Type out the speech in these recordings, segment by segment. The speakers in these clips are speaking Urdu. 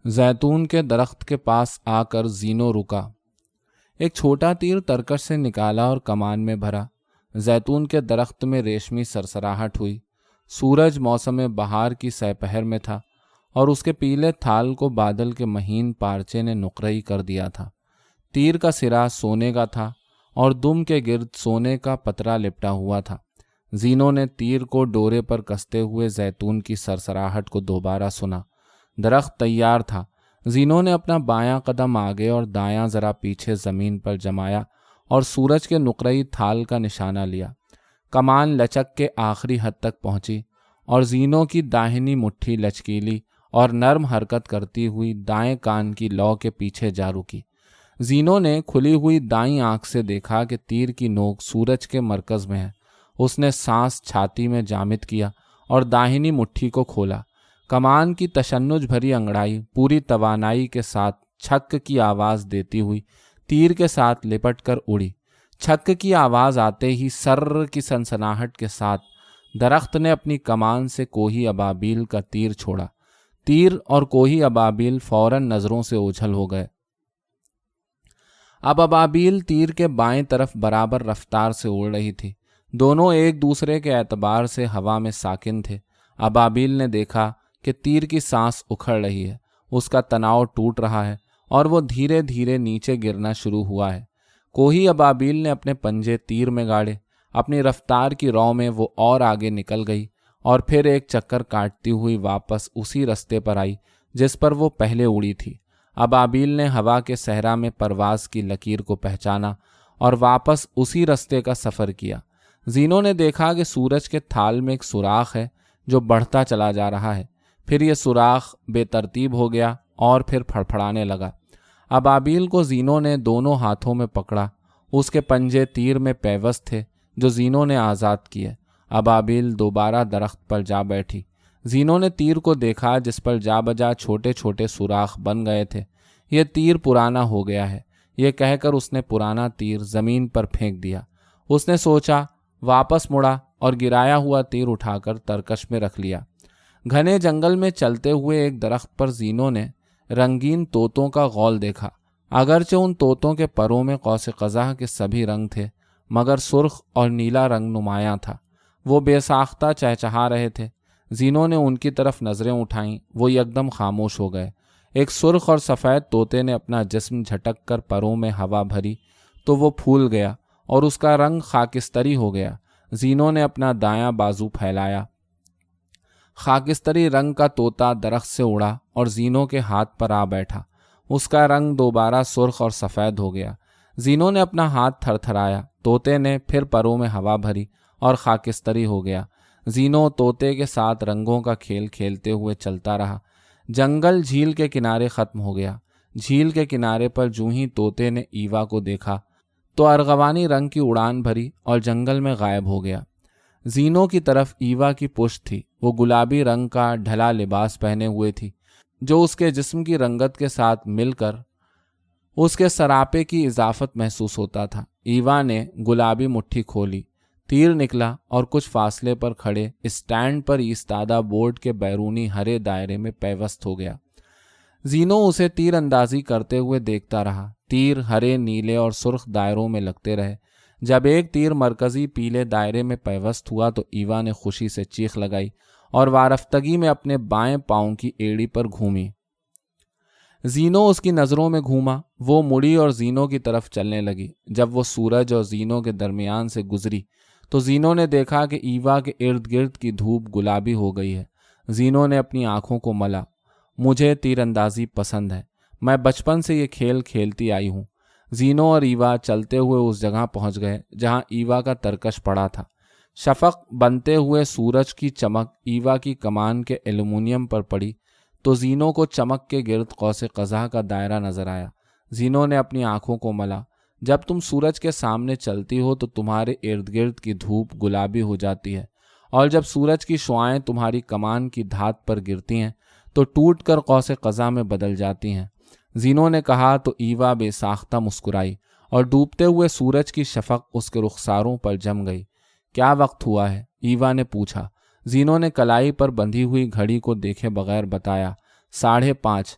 زیتون کے درخت کے پاس آ کر زینو رکا۔ ایک چھوٹا تیر ترکش سے نکالا اور کمان میں بھرا۔ زیتون کے درخت میں ریشمی سرسراہٹ ہوئی۔ سورج موسم بہار کی سپہر میں تھا اور اس کے پیلے تھال کو بادل کے مہین پارچے نے نقرئی کر دیا تھا۔ تیر کا سرا سونے کا تھا اور دم کے گرد سونے کا پترا لپٹا ہوا تھا۔ زینو نے تیر کو ڈورے پر کستے ہوئے زیتون کی سرسراہٹ کو دوبارہ سنا۔ درخت تیار تھا۔ زینو نے اپنا بایاں قدم آگے اور دایاں ذرا پیچھے زمین پر جمایا اور سورج کے نقرئی تھال کا نشانہ لیا۔ کمان لچک کے آخری حد تک پہنچی اور زینو کی داہنی مٹھی لچکیلی اور نرم حرکت کرتی ہوئی دائیں کان کی لو کے پیچھے جا رکی۔ زینو نے کھلی ہوئی دائیں آنکھ سے دیکھا کہ تیر کی نوک سورج کے مرکز میں ہے۔ اس نے سانس چھاتی میں جامد کیا اور داہنی مٹھی کو کھولا۔ کمان کی تشنج بھری انگڑائی پوری توانائی کے ساتھ چھک کی آواز دیتی ہوئی تیر کے ساتھ لپٹ کر اڑی۔ چھک کی آواز آتے ہی سر کی سنسناہٹ کے ساتھ درخت نے اپنی کمان سے کوہی ابابیل کا تیر چھوڑا۔ تیر اور کوہی ابابیل فوراً نظروں سے اوجھل ہو گئے۔ اب ابابیل تیر کے بائیں طرف برابر رفتار سے اڑ رہی تھی۔ دونوں ایک دوسرے کے اعتبار سے ہوا میں ساکن تھے۔ ابابیل نے دیکھا کہ تیر کی سانس اکھڑ رہی ہے، اس کا تناؤ ٹوٹ رہا ہے اور وہ دھیرے دھیرے نیچے گرنا شروع ہوا ہے۔ کوہی ابابیل نے اپنے پنجے تیر میں گاڑے۔ اپنی رفتار کی رو میں وہ اور آگے نکل گئی اور پھر ایک چکر کاٹتی ہوئی واپس اسی رستے پر آئی جس پر وہ پہلے اڑی تھی۔ ابابیل نے ہوا کے صحرا میں پرواز کی لکیر کو پہچانا اور واپس اسی رستے کا سفر کیا۔ زینو نے دیکھا کہ سورج کے تھال میں ایک سوراخ ہے جو بڑھتا چلا جا رہا ہے۔ پھر یہ سوراخ بے ترتیب ہو گیا اور پھر پھڑپھڑانے لگا۔ ابابیل کو زینو نے دونوں ہاتھوں میں پکڑا۔ اس کے پنجے تیر میں پیوست تھے جو زینو نے آزاد کیے۔ ابابیل دوبارہ درخت پر جا بیٹھی۔ زینو نے تیر کو دیکھا جس پر جا بجا چھوٹے چھوٹے سوراخ بن گئے تھے۔ یہ تیر پرانا ہو گیا ہے، یہ کہہ کر اس نے پرانا تیر زمین پر پھینک دیا۔ اس نے سوچا، واپس مڑا اور گرایا ہوا تیر اٹھا کر ترکش میں رکھ لیا۔ گھنے جنگل میں چلتے ہوئے ایک درخت پر زینو نے رنگین طوطوں کا غول دیکھا۔ اگرچہ ان طوطوں کے پروں میں قوس قزح کے سبھی رنگ تھے مگر سرخ اور نیلا رنگ نمایاں تھا۔ وہ بے ساختہ چہچہا رہے تھے۔ زینو نے ان کی طرف نظریں اٹھائیں، وہ یکدم خاموش ہو گئے۔ ایک سرخ اور سفید طوطے نے اپنا جسم جھٹک کر پروں میں ہوا بھری تو وہ پھول گیا اور اس کا رنگ خاکستری ہو گیا۔ زینو نے اپنا دایاں بازو پھیلایا۔ خاکستری رنگ کا طوطا درخت سے اڑا اور زینو کے ہاتھ پر آ بیٹھا۔ اس کا رنگ دوبارہ سرخ اور سفید ہو گیا۔ زینو نے اپنا ہاتھ تھر تھرایا۔ طوطے نے پھر پروں میں ہوا بھری اور خاکستری ہو گیا۔ زینو طوطے کے ساتھ رنگوں کا کھیل کھیلتے ہوئے چلتا رہا۔ جنگل جھیل کے کنارے ختم ہو گیا۔ جھیل کے کنارے پر جوں ہی طوطے نے ایوا کو دیکھا تو ارغوانی رنگ کی اڑان بھری اور جنگل میں غائب ہو گیا۔ زینو کی طرف ایوا کی پشت تھی۔ وہ گلابی رنگ کا ڈھلا لباس پہنے ہوئے تھی جو اس کے جسم کی رنگت کے ساتھ مل کر اس کے سراپے کی اضافت محسوس ہوتا تھا۔ ایوا نے گلابی مٹھی کھولی، تیر نکلا اور کچھ فاصلے پر کھڑے اسٹینڈ پر ایستادہ بورڈ کے بیرونی ہرے دائرے میں پیوست ہو گیا۔ زینو اسے تیر اندازی کرتے ہوئے دیکھتا رہا۔ تیر ہرے، نیلے اور سرخ دائروں میں لگتے رہے۔ جب ایک تیر مرکزی پیلے دائرے میں پیوست ہوا تو ایوا نے خوشی سے چیخ لگائی اور وارفتگی میں اپنے بائیں پاؤں کی ایڑی پر گھومی۔ زینو اس کی نظروں میں گھوما۔ وہ مڑی اور زینو کی طرف چلنے لگی۔ جب وہ سورج اور زینو کے درمیان سے گزری تو زینو نے دیکھا کہ ایوا کے ارد گرد کی دھوپ گلابی ہو گئی ہے۔ زینو نے اپنی آنکھوں کو ملا۔ مجھے تیر اندازی پسند ہے، میں بچپن سے یہ کھیل کھیلتی آئی ہوں۔ زینو اور ایوا چلتے ہوئے اس جگہ پہنچ گئے جہاں ایوا کا ترکش پڑا تھا۔ شفق بنتے ہوئے سورج کی چمک ایوا کی کمان کے ایلومینیم پر پڑی تو زینو کو چمک کے گرد قوس قزح کا دائرہ نظر آیا۔ زینو نے اپنی آنکھوں کو ملا۔ جب تم سورج کے سامنے چلتی ہو تو تمہارے ارد گرد کی دھوپ گلابی ہو جاتی ہے اور جب سورج کی شعاعیں تمہاری کمان کی دھات پر گرتی ہیں تو ٹوٹ کر قوس قزح میں بدل جاتی ہیں۔ زینو نے کہا تو ایوا بے ساختہ مسکرائی اور ڈوبتے ہوئے سورج کی شفق اس کے رخساروں پر جم گئی۔ کیا وقت ہوا ہے؟ ایوا نے پوچھا۔ زینو نے کلائی پر بندھی ہوئی گھڑی کو دیکھے بغیر بتایا، 5:30۔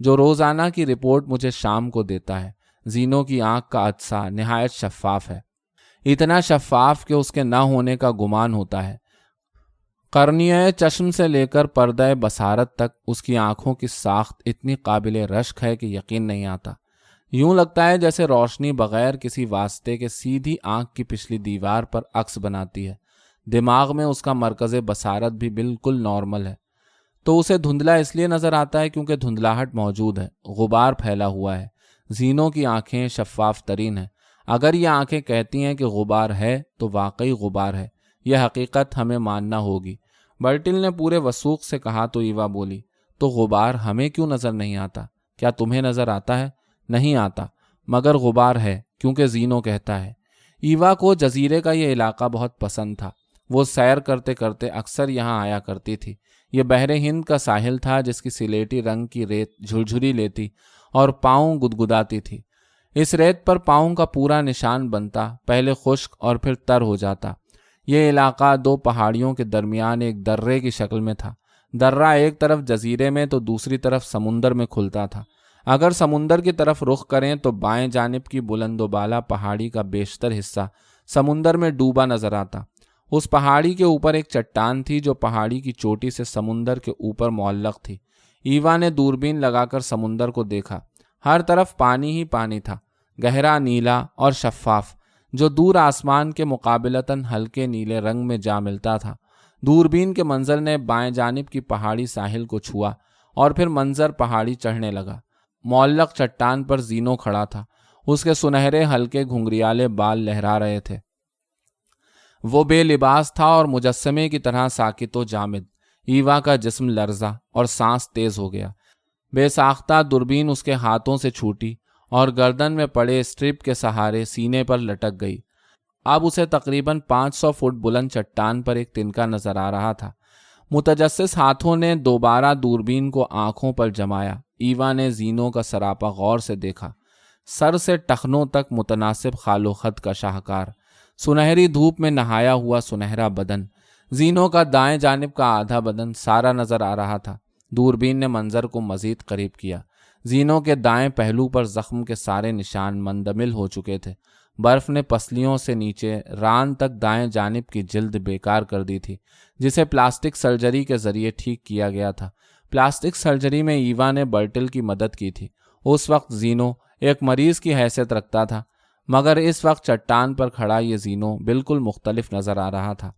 جو روزانہ کی رپورٹ مجھے شام کو دیتا ہے۔ زینو کی آنکھ کا عدسہ نہایت شفاف ہے، اتنا شفاف کہ اس کے نہ ہونے کا گمان ہوتا ہے۔ قرنیۂ چشم سے لے کر پردہ بصارت تک اس کی آنکھوں کی ساخت اتنی قابل رشک ہے کہ یقین نہیں آتا۔ یوں لگتا ہے جیسے روشنی بغیر کسی واسطے کے سیدھی آنکھ کی پچھلی دیوار پر عکس بناتی ہے۔ دماغ میں اس کا مرکز بصارت بھی بالکل نارمل ہے، تو اسے دھندلا اس لیے نظر آتا ہے کیونکہ دھندلاہٹ موجود ہے، غبار پھیلا ہوا ہے۔ زینو کی آنکھیں شفاف ترین ہیں۔ اگر یہ آنکھیں کہتی ہیں کہ غبار ہے تو واقعی غبار ہے، یہ حقیقت ہمیں ماننا ہوگی۔ برٹل نے پورے وثوق سے کہا تو ایوا بولی، تو غبار ہمیں کیوں نظر نہیں آتا؟ کیا تمہیں نظر آتا ہے؟ نہیں آتا، مگر غبار ہے، کیونکہ زینو کہتا ہے۔ ایوا کو جزیرے کا یہ علاقہ بہت پسند تھا، وہ سیر کرتے کرتے اکثر یہاں آیا کرتی تھی۔ یہ بحر ہند کا ساحل تھا جس کی سلیٹی رنگ کی ریت جھرجھری لیتی اور پاؤں گدگداتی تھی۔ اس ریت پر پاؤں کا پورا نشان بنتا، پہلے خشک اور پھر تر ہو جاتا۔ یہ علاقہ دو پہاڑیوں کے درمیان ایک درے کی شکل میں تھا۔ درہ ایک طرف جزیرے میں تو دوسری طرف سمندر میں کھلتا تھا۔ اگر سمندر کی طرف رخ کریں تو بائیں جانب کی بلند و بالا پہاڑی کا بیشتر حصہ سمندر میں ڈوبا نظر آتا۔ اس پہاڑی کے اوپر ایک چٹان تھی جو پہاڑی کی چوٹی سے سمندر کے اوپر معلق تھی۔ ایوا نے دوربین لگا کر سمندر کو دیکھا۔ ہر طرف پانی ہی پانی تھا، گہرا نیلا اور شفاف، جو دور آسمان کے مقابلتاً ہلکے نیلے رنگ میں جا ملتا تھا۔ دوربین کے منظر نے بائیں جانب کی پہاڑی ساحل کو چھوا اور پھر منظر پہاڑی چڑھنے لگا۔ معلق چٹان پر زینو کھڑا تھا، اس کے سنہرے ہلکے گھنگریالے بال لہرا رہے تھے۔ وہ بے لباس تھا اور مجسمے کی طرح ساکت و جامد۔ ایوا کا جسم لرزا اور سانس تیز ہو گیا۔ بے ساختہ دوربین اس کے ہاتھوں سے چھوٹی اور گردن میں پڑے اسٹرپ کے سہارے سینے پر لٹک گئی۔ اب اسے تقریباً 500 فٹ بلند چٹان پر ایک تنکا نظر آ رہا تھا۔ متجسس ہاتھوں نے دوبارہ دوربین کو آنکھوں پر جمایا۔ ایوا نے زینو کا سراپا غور سے دیکھا۔ سر سے ٹخنوں تک متناسب خال و خط کا شاہکار، سنہری دھوپ میں نہایا ہوا سنہرا بدن۔ زینو کا دائیں جانب کا آدھا بدن سارا نظر آ رہا تھا۔ دوربین نے منظر کو مزید قریب کیا۔ زینو کے دائیں پہلو پر زخم کے سارے نشان مندمل ہو چکے تھے۔ برف نے پسلیوں سے نیچے ران تک دائیں جانب کی جلد بیکار کر دی تھی، جسے پلاسٹک سرجری کے ذریعے ٹھیک کیا گیا تھا۔ پلاسٹک سرجری میں ایوا نے برٹل کی مدد کی تھی۔ اس وقت زینو ایک مریض کی حیثیت رکھتا تھا، مگر اس وقت چٹان پر کھڑا یہ زینو بالکل مختلف نظر آ رہا تھا۔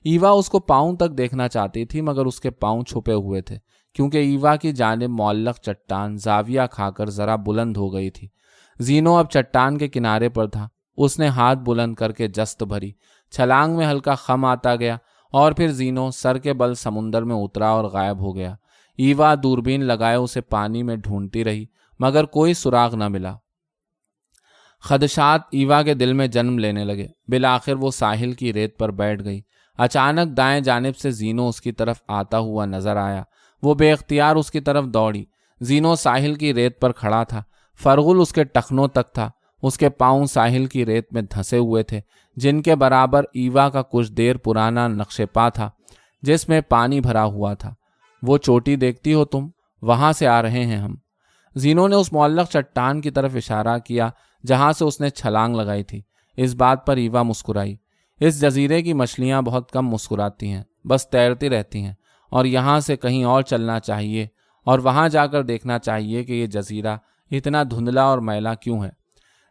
ایوا اس کو پاؤں تک دیکھنا چاہتی تھی، مگر اس کے پاؤں چھپے ہوئے تھے، کیونکہ ایوا کی جانب معلق چٹان زاویہ کھا کر ذرا بلند ہو گئی تھی۔ زینو اب چٹان کے کنارے پر تھا۔ اس نے ہاتھ بلند کر کے جست بھری، چھلانگ میں ہلکا خم آتا گیا اور پھر زینو سر کے بل سمندر میں اترا اور غائب ہو گیا۔ ایوا دوربین لگائے اسے پانی میں ڈھونڈتی رہی، مگر کوئی سراغ نہ ملا۔ خدشات ایوا کے دل میں جنم لینے لگے۔ بالآخر وہ ساحل کی ریت پر بیٹھ گئی۔ اچانک دائیں جانب سے زینو اس کی طرف آتا ہوا نظر آیا۔ وہ بے اختیار اس کی طرف دوڑی۔ زینو ساحل کی ریت پر کھڑا تھا، فرغل اس کے ٹخنوں تک تھا۔ اس کے پاؤں ساحل کی ریت میں دھنسے ہوئے تھے، جن کے برابر ایوا کا کچھ دیر پرانا نقش پا تھا جس میں پانی بھرا ہوا تھا۔ وہ چوٹی دیکھتی ہو تم؟ وہاں سے آ رہے ہیں ہم۔ زینو نے اس معلق چٹان کی طرف اشارہ کیا جہاں سے اس نے چھلانگ لگائی تھی۔ اس بات پر ایوا مسکرائی۔ اس جزیرے کی مچھلیاں بہت کم مسکراتی ہیں، بس تیرتی رہتی ہیں، اور یہاں سے کہیں اور چلنا چاہیے اور وہاں جا کر دیکھنا چاہیے کہ یہ جزیرہ اتنا دھندلا اور میلا کیوں ہے۔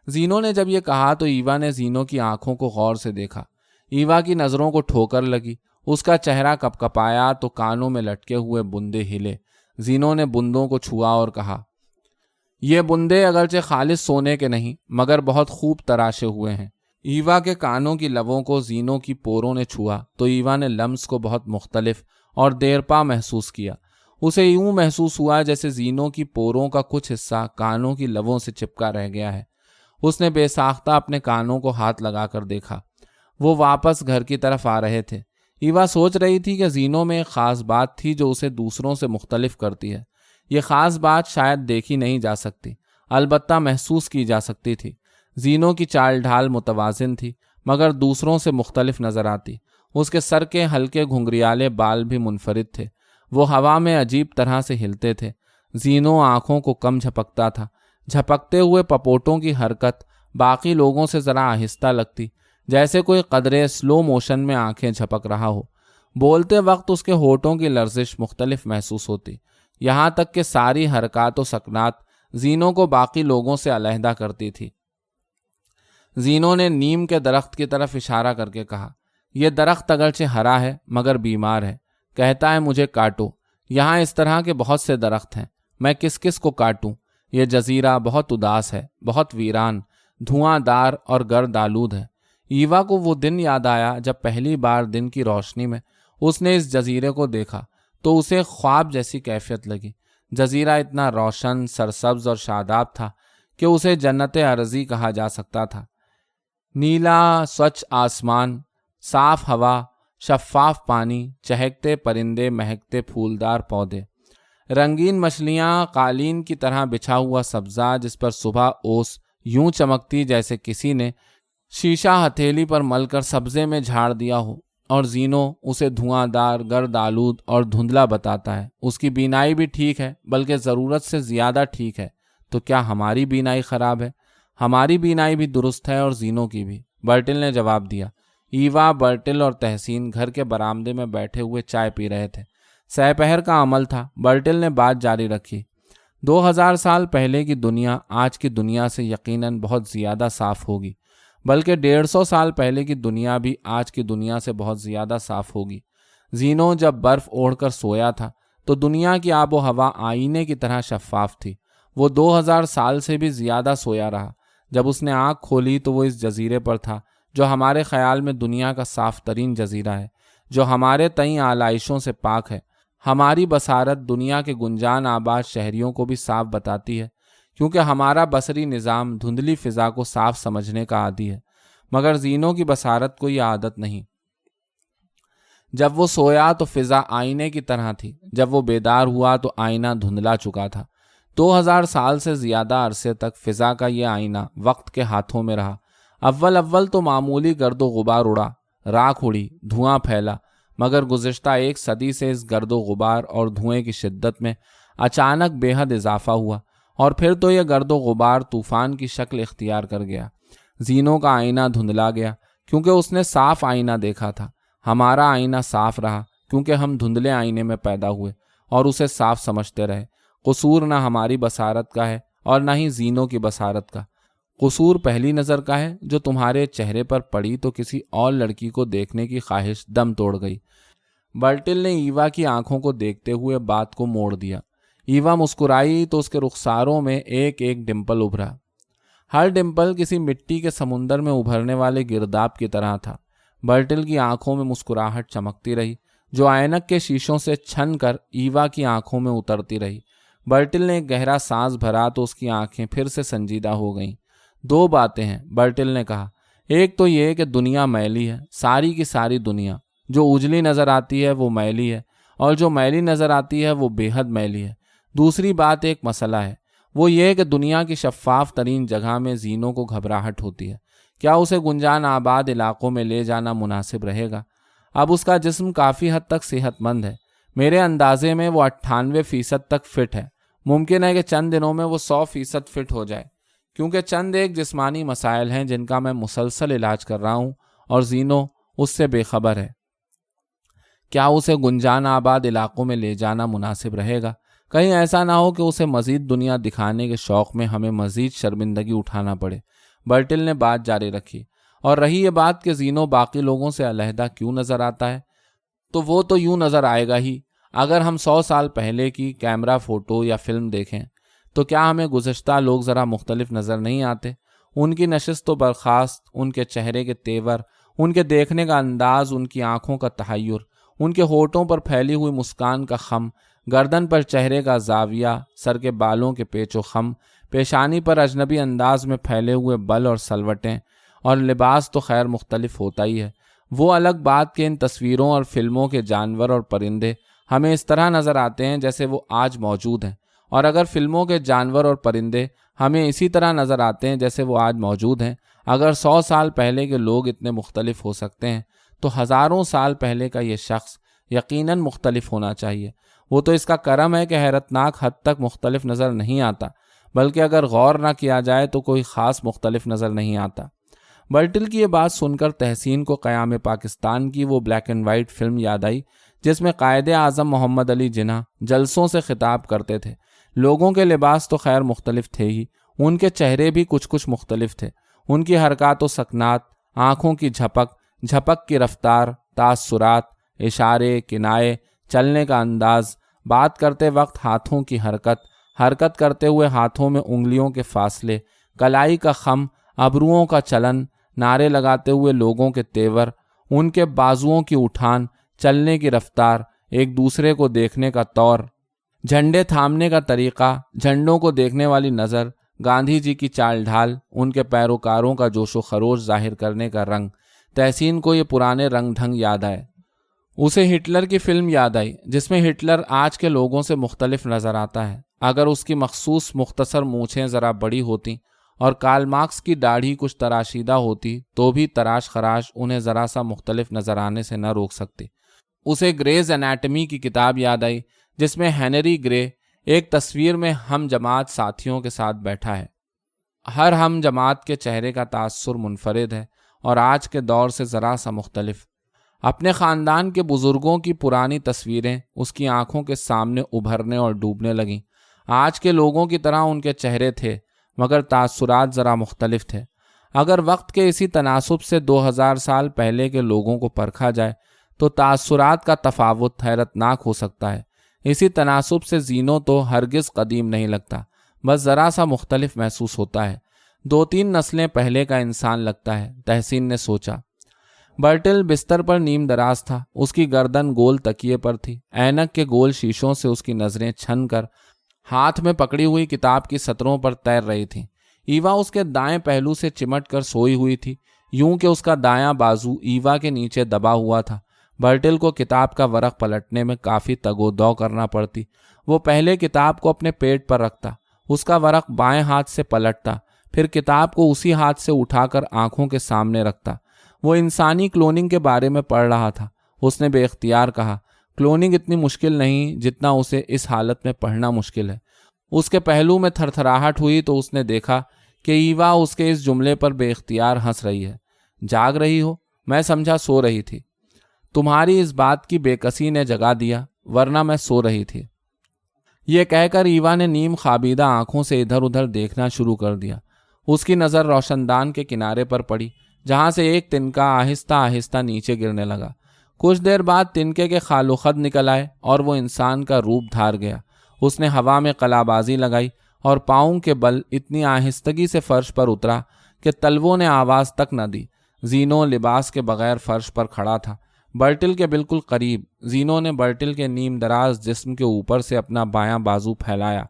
زینو نے جب یہ کہا تو ایوا نے زینو کی آنکھوں کو غور سے دیکھا۔ ایوا کی نظروں کو ٹھوکر لگی۔ اس کا چہرہ کپکپایا تو کانوں میں لٹکے ہوئے بندے ہلے۔ زینو نے بندوں کو چھوا اور کہا، یہ بندے اگرچہ خالص سونے کے نہیں مگر بہت خوب تراشے ہوئے ہیں۔ ایوا کے کانوں کی لبوں کو زینو کی پوروں نے چھوا تو ایوا نے لمس کو بہت مختلف اور دیرپا محسوس کیا۔ اسے یوں محسوس ہوا جیسے زینو کی پوروں کا کچھ حصہ کانوں کی لبوں سے چپکا رہ گیا ہے۔ اس نے بے ساختہ اپنے کانوں کو ہاتھ لگا کر دیکھا۔ وہ واپس گھر کی طرف آ رہے تھے۔ ایوا سوچ رہی تھی کہ زینو میں ایک خاص بات تھی جو اسے دوسروں سے مختلف کرتی ہے۔ یہ خاص بات شاید دیکھی نہیں جا سکتی، البتہ محسوس کی جا سکتی تھی۔ زینو کی چال ڈھال متوازن تھی مگر دوسروں سے مختلف نظر آتی۔ اس کے سر کے ہلکے گھنگریالے بال بھی منفرد تھے، وہ ہوا میں عجیب طرح سے ہلتے تھے۔ زینو آنکھوں کو کم جھپکتا تھا، جھپکتے ہوئے پپوٹوں کی حرکت باقی لوگوں سے ذرا آہستہ لگتی، جیسے کوئی قدرے سلو موشن میں آنکھیں جھپک رہا ہو۔ بولتے وقت اس کے ہونٹوں کی لرزش مختلف محسوس ہوتی، یہاں تک کہ ساری حرکات و سکنات زینو کو باقی لوگوں سے علیحدہ کرتی تھی۔ زینو نے نیم کے درخت کی طرف اشارہ کر کے کہا، یہ درخت اگرچہ ہرا ہے مگر بیمار ہے، کہتا ہے مجھے کاٹو۔ یہاں اس طرح کے بہت سے درخت ہیں، میں کس کس کو کاٹوں؟ یہ جزیرہ بہت اداس ہے، بہت ویران، دھواں دار اور گرد آلود ہے۔ ایوا کو وہ دن یاد آیا جب پہلی بار دن کی روشنی میں اس نے اس جزیرے کو دیکھا تو اسے خواب جیسی کیفیت لگی۔ جزیرہ اتنا روشن، سرسبز اور شاداب تھا کہ اسے جنت ارضی کہا جا سکتا تھا۔ نیلا سوچھ آسمان، صاف ہوا، شفاف پانی، چہکتے پرندے، مہکتے پھولدار پودے، رنگین مچھلیاں، قالین کی طرح بچھا ہوا سبزہ جس پر صبح اوس یوں چمکتی جیسے کسی نے شیشہ ہتھیلی پر مل کر سبزے میں جھاڑ دیا ہو، اور زینو اسے دھواں دار، گرد آلود اور دھندلا بتاتا ہے۔ اس کی بینائی بھی ٹھیک ہے، بلکہ ضرورت سے زیادہ ٹھیک ہے۔ تو کیا ہماری بینائی خراب ہے؟ ہماری بینائی بھی درست ہے اور زینو کی بھی، برٹل نے جواب دیا۔ ایوا، برٹل اور تحسین گھر کے برآمدے میں بیٹھے ہوئے چائے پی رہے تھے۔ سحپہر کا عمل تھا۔ برٹل نے بات جاری رکھی، 2000 سال پہلے کی دنیا آج کی دنیا سے یقیناً بہت زیادہ صاف ہوگی، بلکہ 150 سال پہلے کی دنیا بھی آج کی دنیا سے بہت زیادہ صاف ہوگی۔ زینو جب برف اوڑھ کر سویا تھا تو دنیا کی آب و ہوا آئینے کی طرح شفاف تھی۔ وہ 2000 سال سے بھی زیادہ سویا رہا۔ جب اس نے آنکھ کھولی تو وہ اس جزیرے پر تھا جو ہمارے خیال میں دنیا کا صاف ترین جزیرہ ہے، جو ہمارے تئیں آلائشوں سے پاک ہے۔ ہماری بصارت دنیا کے گنجان آباد شہریوں کو بھی صاف بتاتی ہے، کیونکہ ہمارا بصری نظام دھندلی فضا کو صاف سمجھنے کا عادی ہے، مگر زینو کی بصارت کو یہ عادت نہیں۔ جب وہ سویا تو فضا آئینے کی طرح تھی، جب وہ بیدار ہوا تو آئینہ دھندلا چکا تھا۔ 2000 سال سے زیادہ عرصے تک فضا کا یہ آئینہ وقت کے ہاتھوں میں رہا۔ اول تو معمولی گرد و غبار اڑا، راکھ اڑی، دھواں پھیلا، مگر گزشتہ 1 صدی سے اس گرد و غبار اور دھوئیں کی شدت میں اچانک بے حد اضافہ ہوا، اور پھر تو یہ گرد و غبار طوفان کی شکل اختیار کر گیا۔ زینو کا آئینہ دھندلا گیا کیونکہ اس نے صاف آئینہ دیکھا تھا۔ ہمارا آئینہ صاف رہا کیونکہ ہم دھندلے آئینے میں پیدا ہوئے اور اسے صاف سمجھتے رہے۔ قصور نہ ہماری بصارت کا ہے اور نہ ہی زینو کی بصارت کا۔ قصور پہلی نظر کا ہے جو تمہارے چہرے پر پڑی تو کسی اور لڑکی کو دیکھنے کی خواہش دم توڑ گئی۔ برٹل نے ایوا کی آنکھوں کو دیکھتے ہوئے بات کو موڑ دیا۔ ایوا مسکرائی تو اس کے رخساروں میں ایک ایک ڈمپل ابھرا۔ ہر ڈمپل کسی مٹی کے سمندر میں ابھرنے والے گرداب کی طرح تھا۔ برٹل کی آنکھوں میں مسکراہٹ چمکتی رہی جو اینک کے شیشوں سے چھن کر ایوا کی آنکھوں میں اترتی رہی۔ برٹل نے ایک گہرا سانس بھرا تو اس کی آنکھیں پھر سے سنجیدہ ہو گئیں۔ 2 باتیں ہیں، برٹل نے کہا۔ ایک تو یہ کہ دنیا میلی ہے، ساری کی ساری دنیا۔ جو اجلی نظر آتی ہے وہ میلی ہے، اور جو میلی نظر آتی ہے وہ بے حد میلی ہے۔ دوسری بات ایک مسئلہ ہے، وہ یہ کہ دنیا کی شفاف ترین جگہ میں زینو کو گھبراہٹ ہوتی ہے۔ کیا اسے گنجان آباد علاقوں میں لے جانا مناسب رہے گا؟ اب اس کا جسم کافی حد تک صحت مند ہے، میرے اندازے میں وہ 98% تک فٹ ہے۔ ممکن ہے کہ چند دنوں میں وہ 100% فٹ ہو جائے، کیونکہ چند ایک جسمانی مسائل ہیں جن کا میں مسلسل علاج کر رہا ہوں اور زینو اس سے بے خبر ہے۔ کیا اسے گنجان آباد علاقوں میں لے جانا مناسب رہے گا؟ کہیں ایسا نہ ہو کہ اسے مزید دنیا دکھانے کے شوق میں ہمیں مزید شرمندگی اٹھانا پڑے۔ برٹل نے بات جاری رکھی، اور رہی یہ بات کہ زینو باقی لوگوں سے علیحدہ کیوں نظر آتا ہے، تو وہ تو یوں نظر آئے گا ہی۔ اگر ہم 100 سال پہلے کی کیمرہ فوٹو یا فلم دیکھیں تو کیا ہمیں گزشتہ لوگ ذرا مختلف نظر نہیں آتے؟ ان کی نشست و برخاست، ان کے چہرے کے تیور، ان کے دیکھنے کا انداز، ان کی آنکھوں کا تحیر، ان کے ہونٹوں پر پھیلی ہوئی مسکان کا خم، گردن پر چہرے کا زاویہ، سر کے بالوں کے پیچ و خم، پیشانی پر اجنبی انداز میں پھیلے ہوئے بل اور سلوٹیں، اور لباس تو خیر مختلف ہوتا ہی ہے۔ وہ الگ بات کہ ان تصویروں اور فلموں کے جانور اور پرندے ہمیں اس طرح نظر آتے ہیں جیسے وہ آج موجود ہیں، اور اگر فلموں کے جانور اور پرندے ہمیں اسی طرح نظر آتے ہیں جیسے وہ آج موجود ہیں، اگر 100 سال پہلے کے لوگ اتنے مختلف ہو سکتے ہیں تو ہزاروں سال پہلے کا یہ شخص یقیناً مختلف ہونا چاہیے۔ وہ تو اس کا کرم ہے کہ حیرتناک حد تک مختلف نظر نہیں آتا، بلکہ اگر غور نہ کیا جائے تو کوئی خاص مختلف نظر نہیں آتا۔ برٹل کی یہ بات سن کر تحسین کو قیام پاکستان کی وہ بلیک اینڈ وائٹ فلم یاد آئی جس میں قائد اعظم محمد علی جناح جلسوں سے خطاب کرتے تھے۔ لوگوں کے لباس تو خیر مختلف تھے ہی، ان کے چہرے بھی کچھ مختلف تھے۔ ان کی حرکات و سکنات، آنکھوں کی جھپک کی رفتار، تاثرات، اشارے، کنائے، چلنے کا انداز، بات کرتے وقت ہاتھوں کی حرکت کرتے ہوئے ہاتھوں میں انگلیوں کے فاصلے، کلائی کا خم، ابروؤں کا چلن، نعرے لگاتے ہوئے لوگوں کے تیور، ان کے بازوؤں کی اٹھان، چلنے کی رفتار، ایک دوسرے کو دیکھنے کا طور، جھنڈے تھامنے کا طریقہ، جھنڈوں کو دیکھنے والی نظر، گاندھی جی کی چال ڈھال، ان کے پیروکاروں کا جوش و خروش ظاہر کرنے کا رنگ۔ تحسین کو یہ پرانے رنگ ڈھنگ یاد آئے۔ اسے ہٹلر کی فلم یاد آئی جس میں ہٹلر آج کے لوگوں سے مختلف نظر آتا ہے۔ اگر اس کی مخصوص مختصر مونچھیں ذرا بڑی ہوتی اور کارل مارکس کی داڑھی کچھ تراشیدہ ہوتی تو بھی تراش خراش انہیں ذرا سا مختلف نظر آنے سے نہ روک سکتی۔ اسے گریز انیٹمی کی کتاب یاد آئی جس میں ہینری گرے ایک تصویر میں ہم جماعت ساتھیوں کے ساتھ بیٹھا ہے۔ ہر ہم جماعت کے چہرے کا تاثر منفرد ہے اور آج کے دور سے ذرا سا مختلف۔ اپنے خاندان کے بزرگوں کی پرانی تصویریں اس کی آنکھوں کے سامنے ابھرنے اور ڈوبنے لگیں۔ آج کے لوگوں کی طرح ان کے چہرے تھے مگر تاثرات ذرا مختلف تھے۔ اگر وقت کے اسی تناسب سے 2000 سال پہلے کے لوگوں کو پرکھا جائے تو تاثرات کا تفاوت حیرتناک ہو سکتا ہے۔ اسی تناسب سے زینو تو ہرگز قدیم نہیں لگتا، بس ذرا سا مختلف محسوس ہوتا ہے۔ 2-3 نسلیں پہلے کا انسان لگتا ہے، تحسین نے سوچا۔ برٹل بستر پر نیم دراز تھا، اس کی گردن گول تکیے پر تھی، اینک کے گول شیشوں سے اس کی نظریں چھن کر ہاتھ میں پکڑی ہوئی کتاب کی سطروں پر تیر رہی تھیں۔ ایوا اس کے دائیں پہلو سے چمٹ کر سوئی ہوئی تھی، یوں کہ اس کا دایاں بازو ایوا کے نیچے دبا ہوا تھا۔ برٹل کو کتاب کا ورق پلٹنے میں کافی تگ و دو کرنا پڑتی۔ وہ پہلے کتاب کو اپنے پیٹ پر رکھتا، اس کا ورق بائیں ہاتھ سے پلٹتا، پھر کتاب کو اسی ہاتھ سے اٹھا کر آنکھوں کے سامنے رکھتا۔ وہ انسانی کلوننگ کے بارے میں پڑھ رہا تھا۔ اس نے بے اختیار کہا، کلوننگ اتنی مشکل نہیں جتنا اسے اس حالت میں پڑھنا مشکل ہے۔ اس کے پہلو میں تھر تھراہٹ ہوئی تو اس نے دیکھا کہ ایوا اس کے اس جملے پر بے اختیار ہنس رہی ہے۔ جاگ رہی ہو؟ میں سمجھا سو رہی تھی۔ تمہاری اس بات کی بے کسی نے جگا دیا، ورنہ میں سو رہی تھی۔ یہ کہہ کر ایوا نے نیم خوابیدہ آنکھوں سے ادھر ادھر دیکھنا شروع کر دیا۔ اس کی نظر روشن دان کے کنارے پر پڑی جہاں سے ایک تنکا آہستہ آہستہ نیچے گرنے لگا۔ کچھ دیر بعد تنکے کے خال و خد نکل آئے اور وہ انسان کا روپ دھار گیا۔ اس نے ہوا میں قلابازی لگائی اور پاؤں کے بل اتنی آہستگی سے فرش پر اترا کہ تلووں نے آواز تک نہ دی۔ زینو لباس کے بغیر فرش پر کھڑا تھا، برٹل کے بالکل قریب۔ زینو نے برٹل کے نیم دراز جسم کے اوپر سے اپنا بایاں بازو پھیلایا،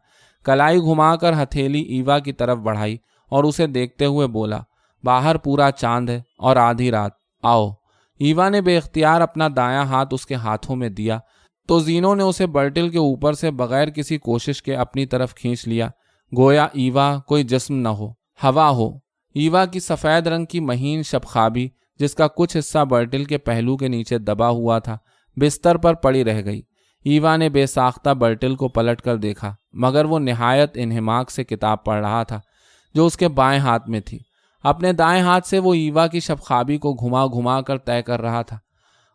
کلائی گھما کر ہتھیلی ایوا کی طرف بڑھائی اور اسے دیکھتے ہوئے بولا، باہر پورا چاند ہے اور آدھی رات، آؤ۔ ایوا نے بے اختیار اپنا دایاں ہاتھ اس کے ہاتھوں میں دیا تو زینو نے اسے برٹل کے اوپر سے بغیر کسی کوشش کے اپنی طرف کھینچ لیا، گویا ایوا کوئی جسم نہ ہو، ہوا ہو۔ ایوا کی سفید رنگ کی مہین شب خوابی جس کا کچھ حصہ برٹل کے پہلو کے نیچے دبا ہوا تھا بستر پر پڑی رہ گئی۔ ایوا نے بے ساختہ برٹل کو پلٹ کر دیکھا مگر وہ نہایت انہماک سے کتاب پڑھ رہا تھا جو اس کے بائیں ہاتھ میں تھی۔ اپنے دائیں ہاتھ سے وہ ایوا کی شب خوابی کو گھما گھما کر طے کر رہا تھا،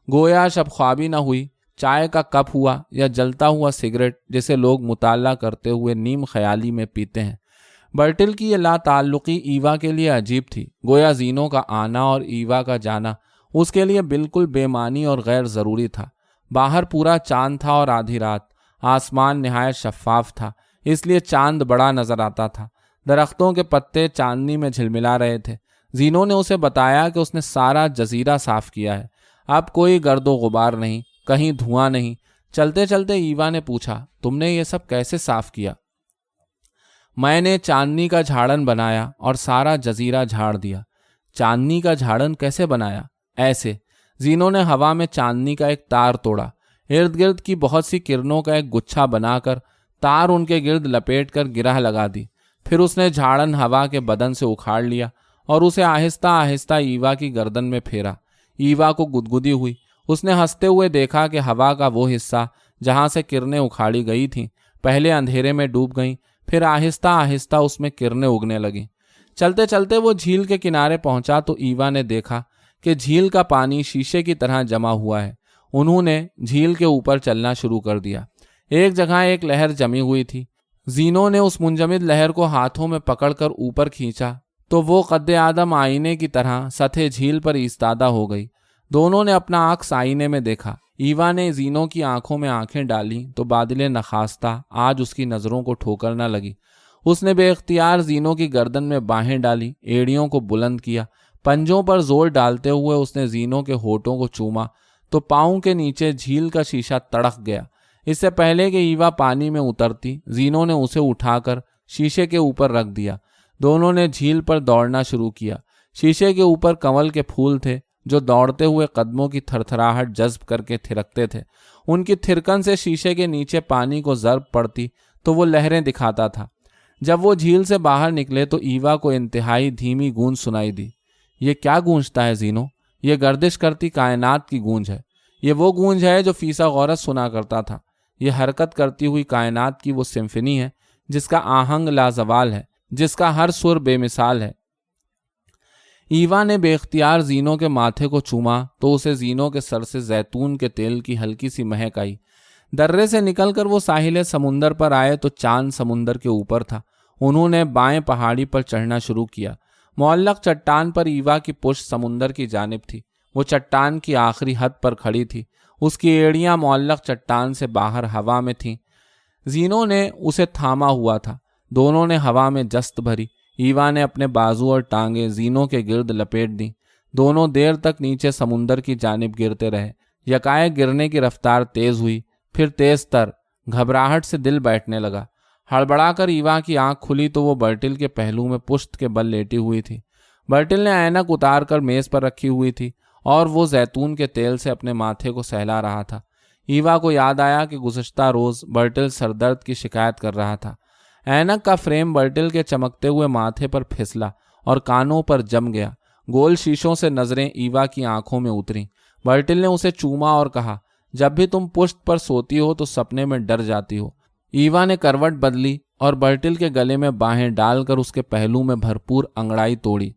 گویا شب خوابی نہ ہوئی، چائے کا کپ ہوا یا جلتا ہوا سگریٹ جسے لوگ مطالعہ کرتے ہوئے نیم خیالی میں پیتے ہیں۔ برٹل کی یہ لا تعلقی ایوا کے لیے عجیب تھی، گویا زینو کا آنا اور ایوا کا جانا اس کے لیے بالکل بے معنی اور غیر ضروری تھا۔ باہر پورا چاند تھا اور آدھی رات، آسمان نہایت شفاف تھا اس لیے چاند بڑا نظر آتا تھا، درختوں کے پتے چاندنی میں جھلملا رہے تھے۔ زینو نے اسے بتایا کہ اس نے سارا جزیرہ صاف کیا ہے، اب کوئی گرد و غبار نہیں، کہیں دھواں نہیں۔ چلتے چلتے ایوا نے پوچھا، تم نے یہ سب کیسے صاف کیا؟ میں نے چاندنی کا جھاڑن بنایا اور سارا جزیرہ جھاڑ دیا۔ چاندنی کا جھاڑن کیسے بنایا؟ ایسے۔ زینو نے ہوا میں چاندنی کا ایک تار توڑا، ارد گرد کی بہت سی کرنوں کا ایک گچھا بنا کر تار ان کے گرد لپیٹ کر گرہ لگا دی، پھر اس نے جھاڑن ہوا کے بدن سے اکھاڑ لیا اور اسے آہستہ آہستہ ایوا کی گردن میں پھیرا۔ ایوا کو گدگدی ہوئی، اس نے ہنستے ہوئے دیکھا کہ ہوا کا وہ حصہ جہاں سے کرنیں اکھاڑی گئی تھیں پہلے اندھیرے میں ڈوب گئیں، پھر آہستہ آہستہ اس میں کرنیں اگنے لگیں۔ چلتے چلتے وہ جھیل کے کنارے پہنچا تو ایوا نے دیکھا کہ جھیل کا پانی شیشے کی طرح جمع ہوا ہے۔ انہوں نے جھیل کے اوپر چلنا شروع کر دیا۔ ایک جگہ ایک لہر جمی ہوئی تھی۔ زینو نے اس منجمد لہر کو ہاتھوں میں پکڑ کر اوپر کھینچا تو وہ قد آدم آئینے کی طرح سطح جھیل پر ایستادہ ہو گئی۔ دونوں نے اپنا عکس آئینے میں دیکھا۔ ایوا نے زینو کی آنکھوں میں آنکھیں ڈالیں تو بادل نخاستہ آج اس کی نظروں کو ٹھوکر نہ لگی۔ اس نے بے اختیار زینو کی گردن میں باہیں ڈالی، ایڑیوں کو بلند کیا، پنجوں پر زور ڈالتے ہوئے اس نے زینو کے ہونٹوں کو چوما تو پاؤں کے نیچے جھیل کا شیشہ تڑک گیا۔ اس سے پہلے کہ ایوا پانی میں اترتی، زینو نے اسے اٹھا کر شیشے کے اوپر رکھ دیا۔ دونوں نے جھیل پر دوڑنا شروع کیا۔ شیشے کے اوپر کنول کے پھول تھے جو دوڑتے ہوئے قدموں کی تھرتھراہٹ جذب کر کے تھرکتے تھے۔ ان کی تھرکن سے شیشے کے نیچے پانی کو ضرب پڑتی تو وہ لہریں دکھاتا تھا۔ جب وہ جھیل سے باہر نکلے تو ایوا کو انتہائی دھیمی گونج سنائی دی۔ یہ کیا گونجتا ہے زینو؟ یہ گردش کرتی کائنات کی گونج ہے۔ یہ وہ گونج ہے جو فیثاغورس سنا کرتا تھا۔ یہ حرکت کرتی ہوئی کائنات کی وہ سمفنی ہے جس کا آہنگ لازوال ہے، جس کا ہر سر بے مثال ہے۔ ایوا نے بے اختیار زینو کے ماتھے کو چوما تو اسے زینو کے سر سے زیتون کے تیل کی ہلکی سی مہک آئی۔ درے سے نکل کر وہ ساحل سمندر پر آئے تو چاند سمندر کے اوپر تھا۔ انہوں نے بائیں پہاڑی پر چڑھنا شروع کیا۔ معلق چٹان پر ایوا کی پشت سمندر کی جانب تھی۔ وہ چٹان کی آخری حد پر کھڑی تھی۔ اس کی ایڑیاں معلق چٹان سے باہر ہوا میں تھیں۔ زینو نے اسے تھاما ہوا تھا۔ دونوں نے ہوا میں جست بھری۔ ایوا نے اپنے بازو اور ٹانگیں زینو کے گرد لپیٹ دیں۔ دونوں دیر تک نیچے سمندر کی جانب گرتے رہے۔ یکایک گرنے کی رفتار تیز ہوئی، پھر تیز تر۔ گھبراہٹ سے دل بیٹھنے لگا۔ ہڑبڑا کر ایوا کی آنکھ کھلی تو وہ برٹل کے پہلو میں پشت کے بل لیٹی ہوئی تھی۔ برٹل نے اینک اتار کر میز پر رکھی ہوئی تھی اور وہ زیتون کے تیل سے اپنے ماتھے کو سہلا رہا تھا۔ ایوا کو یاد آیا کہ گزشتہ روز برٹل سر درد کی شکایت کر رہا تھا۔ اینک کا فریم برٹل کے چمکتے ہوئے ماتھے پر پھسلا اور کانوں پر جم گیا۔ گول شیشوں سے نظریں ایوا کی آنکھوں میں اتریں۔ برٹل نے اسے چوما اور کہا، جب بھی تم پشت پر سوتی ہو تو سپنے میں ڈر جاتی ہو۔ ایوا نے کروٹ بدلی اور برٹل کے گلے میں باہیں ڈال کر اس کے پہلو میں بھرپور انگڑائی توڑی۔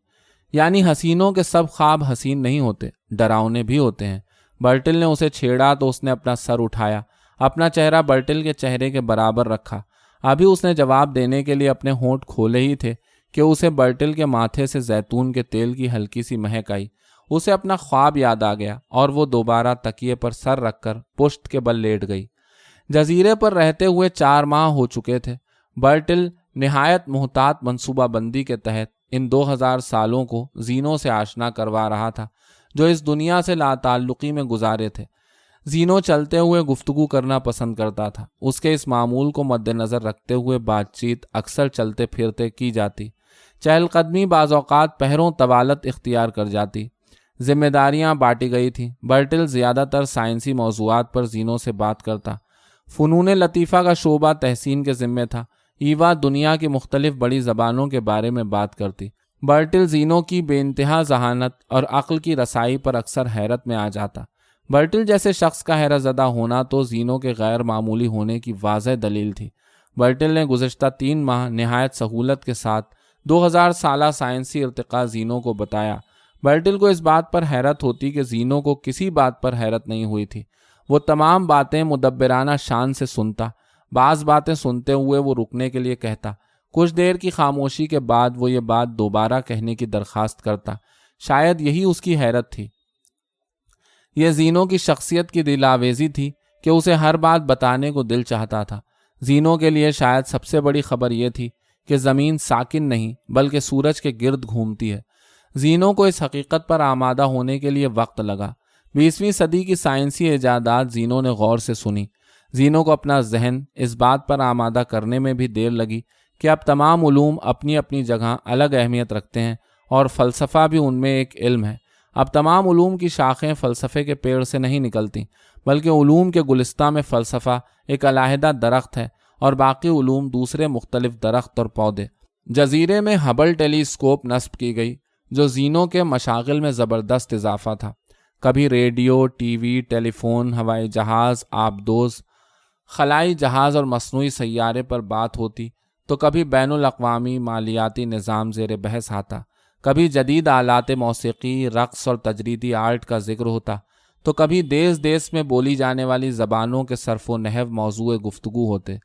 یعنی حسینوں کے سب خواب حسین نہیں ہوتے، ڈراؤنے بھی ہوتے ہیں۔ برٹل نے اسے چھیڑا تو اس نے اپنا سر اٹھایا، اپنا چہرہ برٹل کے چہرے کے برابر رکھا۔ ابھی اس نے جواب دینے کے لیے اپنے ہونٹ کھولے ہی تھے کہ اسے برٹل کے ماتھے سے زیتون کے تیل کی ہلکی سی مہک آئی۔ اسے اپنا خواب یاد آ گیا اور وہ دوبارہ تکیے پر سر رکھ کر پشت کے بل لیٹ گئی۔ جزیرے پر رہتے ہوئے 4 ماہ ہو چکے تھے۔ برٹل نہایت محتاط منصوبہ بندی کے تحت ان 2000 سالوں کو زینو سے آشنا کروا رہا تھا جو اس دنیا سے لا تعلقی میں گزارے تھے۔ زینو چلتے ہوئے گفتگو کرنا پسند کرتا تھا۔ اس کے اس معمول کو مد نظر رکھتے ہوئے بات چیت اکثر چلتے پھرتے کی جاتی۔ چہل قدمی بعض اوقات پہروں طوالت اختیار کر جاتی۔ ذمہ داریاں بانٹی گئی تھیں۔ برٹل زیادہ تر سائنسی موضوعات پر زینو سے بات کرتا۔ فنون لطیفہ کا شعبہ تحسین کے ذمہ تھا۔ ایوا دنیا کی مختلف بڑی زبانوں کے بارے میں بات کرتی۔ برٹل زینو کی بے انتہا ذہانت اور عقل کی رسائی پر اکثر حیرت میں آ جاتا۔ برٹل جیسے شخص کا حیرت زدہ ہونا تو زینو کے غیر معمولی ہونے کی واضح دلیل تھی۔ برٹل نے گزشتہ 3 ماہ نہایت سہولت کے ساتھ 2000 سالہ سائنسی ارتقاء زینو کو بتایا۔ برٹل کو اس بات پر حیرت ہوتی کہ زینو کو کسی بات پر حیرت نہیں ہوئی تھی۔ وہ تمام باتیں مدبرانہ شان سے سنتا۔ بعض باتیں سنتے ہوئے وہ رکنے کے لیے کہتا۔ کچھ دیر کی خاموشی کے بعد وہ یہ بات دوبارہ کہنے کی درخواست کرتا۔ شاید یہی اس کی حیرت تھی۔ یہ زینو کی شخصیت کی دل آویزی تھی کہ اسے ہر بات بتانے کو دل چاہتا تھا۔ زینو کے لیے شاید سب سے بڑی خبر یہ تھی کہ زمین ساکن نہیں بلکہ سورج کے گرد گھومتی ہے۔ زینو کو اس حقیقت پر آمادہ ہونے کے لیے وقت لگا۔ 20ویں صدی کی سائنسی ایجادات زینو نے غور سے سنی۔ زینو کو اپنا ذہن اس بات پر آمادہ کرنے میں بھی دیر لگی کہ اب تمام علوم اپنی اپنی جگہ الگ اہمیت رکھتے ہیں اور فلسفہ بھی ان میں ایک علم ہے۔ اب تمام علوم کی شاخیں فلسفے کے پیڑ سے نہیں نکلتی بلکہ علوم کے گلستہ میں فلسفہ ایک علیحدہ درخت ہے اور باقی علوم دوسرے مختلف درخت اور پودے۔ جزیرے میں ہبل ٹیلی اسکوپ نصب کی گئی جو زینو کے مشاغل میں زبردست اضافہ تھا۔ کبھی ریڈیو، ٹی وی، ٹیلی فون، ہوائی جہاز، آبدوز خلائی جہاز اور مصنوعی سیارے پر بات ہوتی تو کبھی بین الاقوامی مالیاتی نظام زیر بحث آتا، کبھی جدید آلات موسیقی، رقص اور تجریدی آرٹ کا ذکر ہوتا، تو کبھی دیس دیس میں بولی جانے والی زبانوں کے صرف و نحو موضوع گفتگو ہوتے۔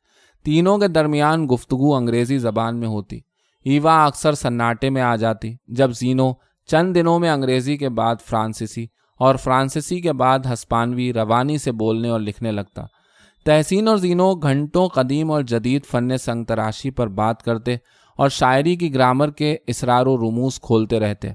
تینوں کے درمیان گفتگو انگریزی زبان میں ہوتی۔ ایوا اکثر سناٹے میں آ جاتی جب زینو چند دنوں میں انگریزی کے بعد فرانسیسی اور فرانسیسی کے بعد ہسپانوی روانی سے بولنے اور لکھنے لگتا۔ تحسین اور زینو گھنٹوں قدیم اور جدید فن سنگ تراشی پر بات کرتے اور شاعری کی گرامر کے اسرار و رموز کھولتے رہتے۔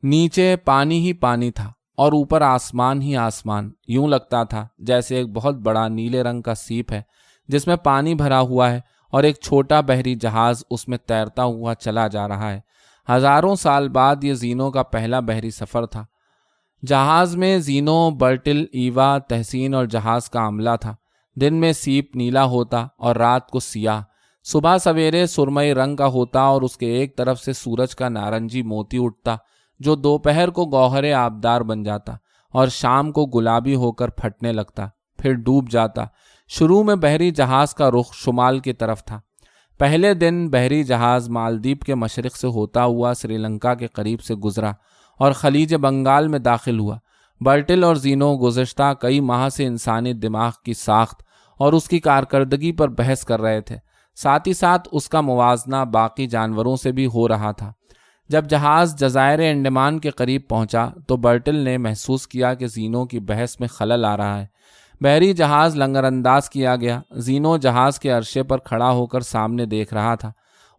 نیچے پانی ہی پانی تھا اور اوپر آسمان ہی آسمان، یوں لگتا تھا جیسے ایک بہت بڑا نیلے رنگ کا سیپ ہے جس میں پانی بھرا ہوا ہے اور ایک چھوٹا بحری جہاز اس میں تیرتا ہوا چلا جا رہا ہے۔ ہزاروں سال بعد یہ زینو کا پہلا بحری سفر تھا۔ جہاز میں زینو، برٹل، ایوا، تحسین اور جہاز کا عملہ تھا۔ دن میں سیپ نیلا ہوتا اور رات کو سیاہ، صبح سویرے سرمئی رنگ کا ہوتا اور اس کے ایک طرف سے سورج کا نارنجی موتی اٹھتا جو دوپہر کو گوہر آبدار بن جاتا اور شام کو گلابی ہو کر پھٹنے لگتا، پھر ڈوب جاتا۔ شروع میں بحری جہاز کا رخ شمال کی طرف تھا۔ پہلے دن بحری جہاز مالدیپ کے مشرق سے ہوتا ہوا سری لنکا کے قریب سے گزرا اور خلیج بنگال میں داخل ہوا۔ برٹل اور زینو گزشتہ کئی ماہ سے انسانی دماغ کی ساخت اور اس کی کارکردگی پر بحث کر رہے تھے، ساتھ ہی ساتھ اس کا موازنہ باقی جانوروں سے بھی ہو رہا تھا۔ جب جہاز جزائر انڈمان کے قریب پہنچا تو برٹل نے محسوس کیا کہ زینو کی بحث میں خلل آ رہا ہے۔ بحری جہاز لنگر انداز کیا گیا۔ زینو جہاز کے عرصے پر کھڑا ہو کر سامنے دیکھ رہا تھا۔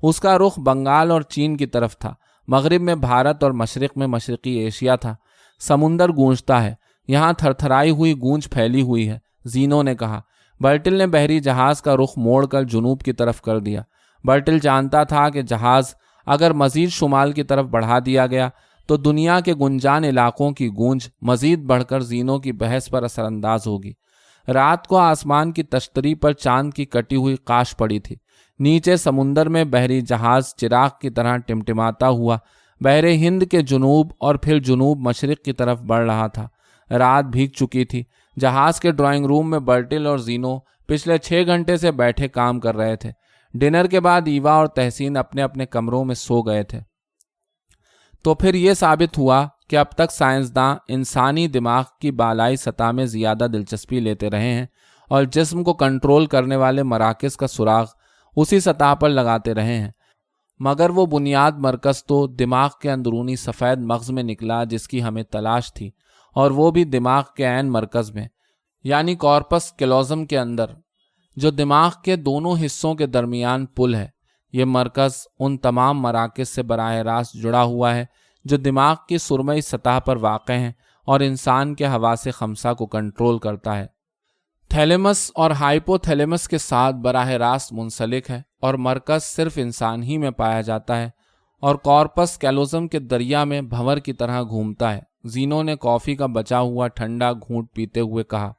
اس کا رخ بنگال اور چین کی طرف تھا۔ مغرب میں بھارت اور مشرق میں مشرقی ایشیا تھا۔ سمندر گونجتا ہے، یہاں تھر تھرائی ہوئی گونج پھیلی ہوئی ہے، زینو نے کہا۔ برٹل نے بحری جہاز کا رخ موڑ کر جنوب کی طرف کر دیا۔ برٹل جانتا تھا کہ جہاز اگر مزید شمال کی طرف بڑھا دیا گیا تو دنیا کے گنجان علاقوں کی گونج مزید بڑھ کر زینو کی بحث پر اثر انداز ہوگی۔ رات کو آسمان کی تشتری پر چاند کی کٹی ہوئی قاش پڑی تھی۔ نیچے سمندر میں بحری جہاز چراغ کی طرح ٹمٹماتا ہوا بحر ہند کے جنوب اور پھر جنوب مشرق کی طرف بڑھ رہا تھا۔ رات بھیگ چکی تھی۔ جہاز کے ڈرائنگ روم میں برٹل اور زینو پچھلے 6 گھنٹے سے بیٹھے کام کر رہے تھے۔ ڈنر کے بعد ایوا اور تحسین اپنے اپنے کمروں میں سو گئے تھے۔ تو پھر یہ ثابت ہوا کہ اب تک سائنسداں انسانی دماغ کی بالائی سطح میں زیادہ دلچسپی لیتے رہے ہیں اور جسم کو کنٹرول کرنے والے مراکز کا سراغ اسی سطح پر لگاتے رہے ہیں، مگر وہ بنیاد مرکز تو دماغ کے اندرونی سفید مغز میں نکلا جس کی ہمیں تلاش تھی، اور وہ بھی دماغ کے عین مرکز میں، یعنی کارپس کیلوزم کے اندر، جو دماغ کے دونوں حصوں کے درمیان پل ہے۔ یہ مرکز ان تمام مراکز سے براہ راست جڑا ہوا ہے جو دماغ کی سرمئی سطح پر واقع ہیں اور انسان کے حواس خمسہ کو کنٹرول کرتا ہے۔ تھیلیمس اور ہائپو تھیلیمس کے ساتھ براہ راست منسلک ہے اور مرکز صرف انسان ہی میں پایا جاتا ہے اور کارپس کیلوزم کے دریا میں بھنور کی طرح گھومتا ہے۔ زینو نے کافی کا بچا ہوا ٹھنڈا گھونٹ پیتے ہوئے کہا،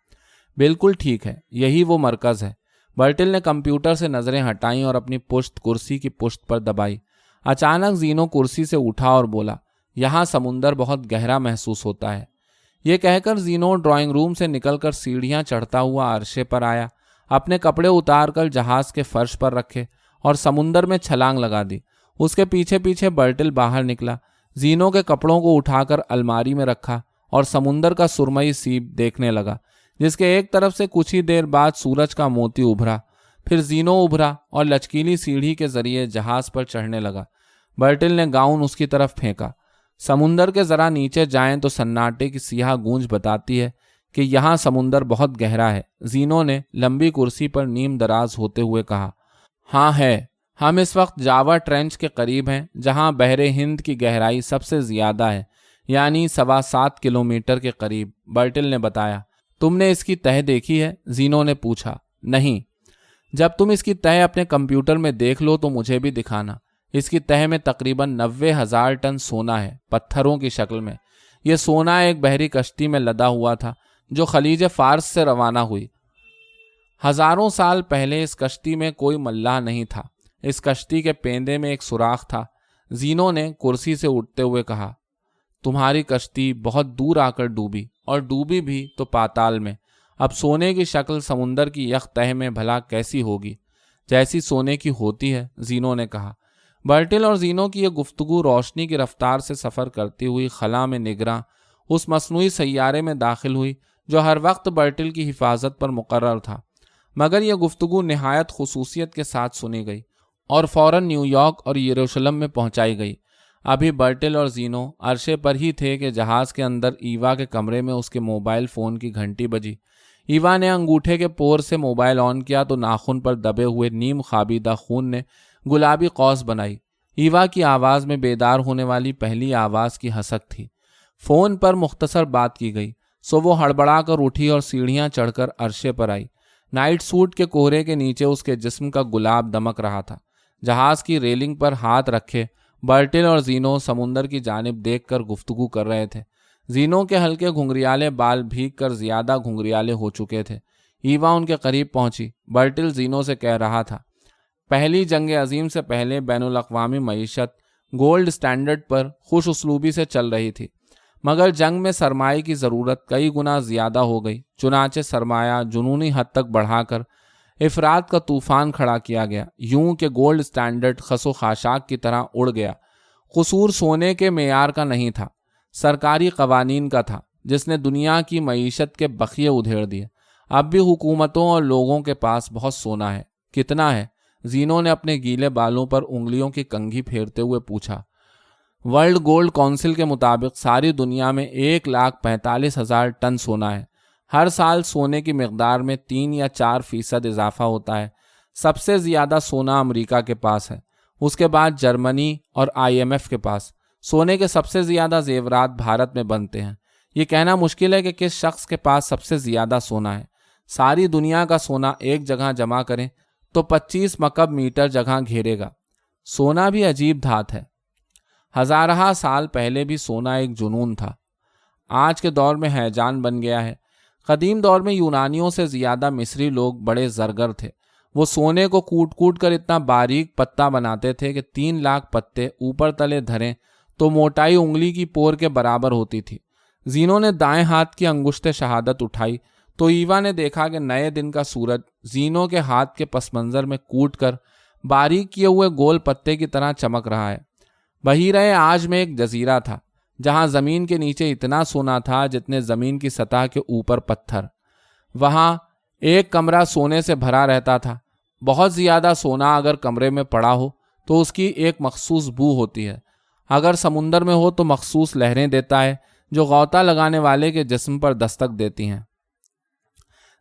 بالکل ٹھیک ہے، یہی وہ مرکز ہے۔ برٹل نے کمپیوٹر سے نظریں ہٹائیں اور اپنی پشت کرسی کی پشت پر دبائی۔ اچانک زینو کرسی سے اٹھا اور بولا، یہاں سمندر بہت گہرا محسوس ہوتا ہے۔ یہ کہہ کر زینو ڈرائنگ روم سے نکل کر سیڑھیاں چڑھتا ہوا عرشے پر آیا، اپنے کپڑے اتار کر جہاز کے فرش پر رکھے اور سمندر میں چھلانگ لگا دی۔ اس کے پیچھے پیچھے برٹل باہر نکلا، زینو کے کپڑوں کو اٹھا کر الماری میں رکھا اور سمندر کا سرمئی سیپ دیکھنے لگا جس کے ایک طرف سے کچھ ہی دیر بعد سورج کا موتی ابھرا۔ پھر زینو ابھرا اور لچکیلی سیڑھی کے ذریعے جہاز پر چڑھنے لگا۔ برٹل نے گاؤن اس کی طرف پھینکا۔ سمندر کے ذرا نیچے جائیں تو سناٹے کی سیاہ گونج بتاتی ہے کہ یہاں سمندر بہت گہرا ہے، زینو نے لمبی کرسی پر نیم دراز ہوتے ہوئے کہا۔ ہاں ہے، ہم اس وقت جاوا ٹرینچ کے قریب ہیں جہاں بحر ہند کی گہرائی سب سے زیادہ ہے، یعنی 7.25 کلومیٹر کے قریب، برٹل نے بتایا۔ تم نے اس کی تہ دیکھی ہے؟ زینو نے پوچھا۔ نہیں۔ جب تم اس کی تہ اپنے کمپیوٹر میں دیکھ لو تو مجھے بھی دکھانا۔ اس کی تہ میں تقریباً 90,000 ٹن سونا ہے، پتھروں کی شکل میں۔ یہ سونا ایک بحری کشتی میں لدا ہوا تھا جو خلیج فارس سے روانہ ہوئی۔ ہزاروں سال پہلے اس کشتی میں کوئی ملاح نہیں تھا۔ اس کشتی کے پیندے میں ایک سوراخ تھا۔ زینو نے کرسی سے اٹھتے ہوئے کہا، تمہاری کشتی بہت دور آ کر ڈوبی، اور ڈوبی بھی تو پاتال میں۔ اب سونے کی شکل سمندر کی یک تہ میں بھلا کیسی ہوگی؟ جیسی سونے کی ہوتی ہے، زینو نے کہا۔ برٹل اور زینو کی یہ گفتگو روشنی کی رفتار سے سفر کرتی ہوئی خلا میں نگراں اس مصنوعی سیارے میں داخل ہوئی جو ہر وقت برٹل کی حفاظت پر مقرر تھا، مگر یہ گفتگو نہایت خصوصیت کے ساتھ سنی گئی اور فوراً نیو یارک اور یروشلم میں پہنچائی گئی۔ ابھی برٹل اور زینو عرشے پر ہی تھے کہ جہاز کے اندر ایوا کے کمرے میں اس کے موبائل فون کی گھنٹی بجی۔ ایوا نے انگوٹھے کے پور سے موبائل آن کیا تو ناخن پر دبے ہوئے نیم خوابیدہ خون نے گلابی قوس بنائی۔ ایوا کی آواز میں بیدار ہونے والی پہلی آواز کی حسک تھی۔ فون پر مختصر بات کی گئی، سو وہ ہڑبڑا کر اٹھی اور سیڑھیاں چڑھ کر عرشے پر آئی۔ نائٹ سوٹ کے کوہرے کے نیچے اس کے جسم کا گلاب دمک رہا تھا۔ جہاز کی ریلنگ پر ہاتھ رکھے برٹل اور زینو سمندر کی جانب دیکھ کر گفتگو کر رہے تھے۔ زینو کے ہلکے گھنگریالے بال بھیگ کر زیادہ گھنگریالے ہو چکے تھے۔ ایوا ان کے قریب پہنچی۔ برٹل زینو سے کہہ رہا تھا، پہلی جنگ عظیم سے پہلے بین الاقوامی معیشت گولڈ سٹینڈرڈ پر خوش اسلوبی سے چل رہی تھی، مگر جنگ میں سرمایہ کی ضرورت کئی گنا زیادہ ہو گئی، چنانچہ سرمایہ جنونی حد تک بڑھا کر افراد کا طوفان کھڑا کیا گیا، یوں کہ گولڈ سٹینڈرڈ خس و خاشاک کی طرح اڑ گیا۔ قصور سونے کے معیار کا نہیں تھا، سرکاری قوانین کا تھا، جس نے دنیا کی معیشت کے بخیے ادھیڑ دیے۔ اب بھی حکومتوں اور لوگوں کے پاس بہت سونا ہے۔ کتنا ہے؟ زینو نے اپنے گیلے بالوں پر انگلیوں کی کنگھی پھیرتے ہوئے پوچھا۔ ورلڈ گولڈ کونسل کے مطابق ساری دنیا میں 1,45,000 ٹن سونا ہے۔ ہر سال سونے کی مقدار میں 3 یا 4% اضافہ ہوتا ہے۔ سب سے زیادہ سونا امریکہ کے پاس ہے، اس کے بعد جرمنی اور IMF کے پاس۔ سونے کے سب سے زیادہ زیورات بھارت میں بنتے ہیں۔ یہ کہنا مشکل ہے کہ کس شخص کے پاس سب سے زیادہ سونا ہے۔ ساری دنیا کا سونا ایک جگہ جمع کریں تو 25 مکعب میٹر جگہ گھیرے گا۔ سونا بھی عجیب دھات ہے۔ ہزارہ سال پہلے بھی سونا ایک جنون تھا، آج کے دور میں ہیجان بن گیا ہے۔ قدیم دور میں یونانیوں سے زیادہ مصری لوگ بڑے زرگر تھے۔ وہ سونے کو کوٹ کوٹ کر اتنا باریک پتہ بناتے تھے کہ 3 لاکھ پتے اوپر تلے دھریں تو موٹائی انگلی کی پور کے برابر ہوتی تھی۔ زینو نے دائیں ہاتھ کی انگشت شہادت اٹھائی تو ایوا نے دیکھا کہ نئے دن کا سورج زینو کے ہاتھ کے پس منظر میں کوٹ کر باریک کیے ہوئے گول پتے کی طرح چمک رہا ہے۔ بحیرہ عاج میں ایک جزیرہ تھا جہاں زمین کے نیچے اتنا سونا تھا جتنے زمین کی سطح کے اوپر پتھر۔ وہاں ایک کمرہ سونے سے بھرا رہتا تھا۔ بہت زیادہ سونا اگر کمرے میں پڑا ہو تو اس کی ایک مخصوص بو ہوتی ہے، اگر سمندر میں ہو تو مخصوص لہریں دیتا ہے جو غوطہ لگانے والے کے جسم پر دستک دیتی ہیں۔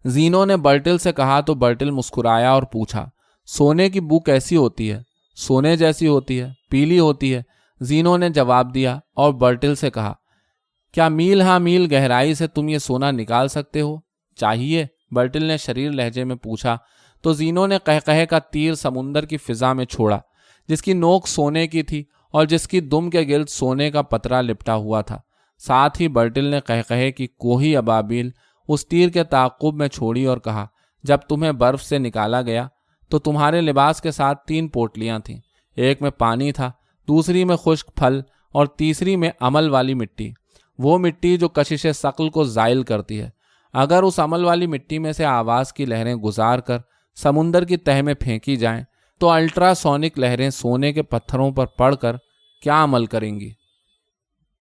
زینو نے برٹل سے کہا تو برٹل مسکرایا اور پوچھا، سونے کی بو کیسی ہوتی ہے؟ سونے جیسی ہوتی ہے، پیلی ہوتی ہے، زینو نے جواب دیا اور برٹل سے کہا، کیا میل ہاں میل گہرائی سے تم یہ سونا نکال سکتے ہو؟ چاہیے؟ برٹل نے شریر لہجے میں پوچھا تو زینو نے قہقہے کا تیر سمندر کی فضا میں چھوڑا، جس کی نوک سونے کی تھی اور جس کی دم کے گرد سونے کا پترا لپٹا ہوا تھا۔ ساتھ ہی برٹل نے قہقہے کی کوہی ابابیل اس تیر کے تعاقب میں چھوڑی اور کہا، جب تمہیں برف سے نکالا گیا تو تمہارے لباس کے ساتھ 3 پوٹلیاں تھیں، ایک میں پانی تھا، دوسری میں خشک پھل اور تیسری میں عمل والی مٹی، وہ مٹی جو کشش ثقل کو زائل کرتی ہے۔ اگر اس عمل والی مٹی میں سے آواز کی لہریں گزار کر سمندر کی تہ میں پھینکی جائیں تو الٹرا سونک لہریں سونے کے پتھروں پر پڑ کر کیا عمل کریں گی؟